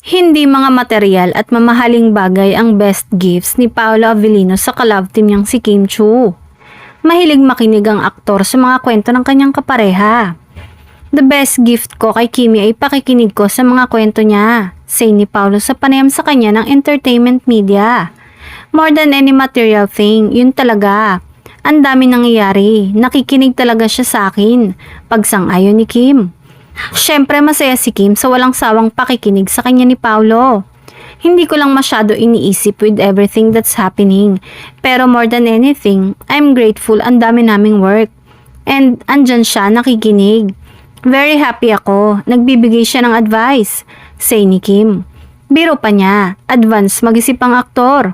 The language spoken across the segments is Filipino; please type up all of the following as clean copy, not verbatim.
Hindi mga material at mamahaling bagay ang best gifts ni Paolo Avellino sa ka-love team niyang si Kim Chiu. Mahilig makinig ang aktor sa mga kwento ng kanyang kapareha. The best gift ko kay Kimi ay pakikinig ko sa mga kwento niya, say ni Paolo sa panayam sa kanya ng entertainment media. More than any material thing, yun talaga. Ang dami nangyayari, nakikinig talaga siya sa akin, pagsang-ayon ni Kim. Siyempre masaya si Kim sa walang sawang pakikinig sa kanya ni Paolo. Hindi ko lang masyado iniisip with everything that's happening. Pero more than anything, I'm grateful ang dami naming work. And andyan siya nakikinig. Very happy ako, nagbibigay siya ng advice, say ni Kim. Biro pa niya, advance mag-isip ang aktor.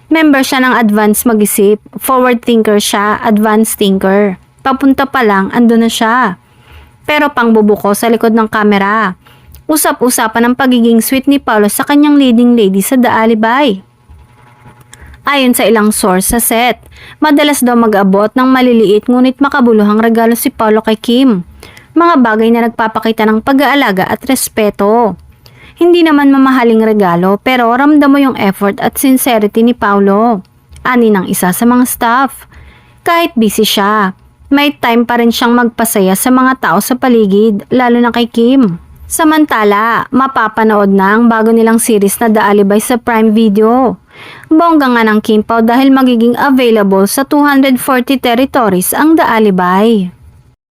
Member siya ng advance mag-isip, forward thinker siya, advanced thinker. Papunta pa lang, ando na siya. Pero pangbubuko sa likod ng kamera. Usap-usapan ang pagiging sweet ni Paolo sa kanyang leading lady sa The Alibay. Ayon sa ilang source sa set, madalas daw mag-abot ng maliliit ngunit makabuluhang regalo si Paolo kay Kim. Mga bagay na nagpapakita ng pag-aalaga at respeto. Hindi naman mamahaling regalo pero ramdam mo yung effort at sincerity ni Paolo. Ani ng isa sa mga staff. Kahit busy siya, may time pa rin siyang magpasaya sa mga tao sa paligid, lalo na kay Kim. Samantala, mapapanood na ang bago nilang series na The Alibay sa Prime Video. Bongga nga ng Kim Pao dahil magiging available sa 240 territories ang The Alibay.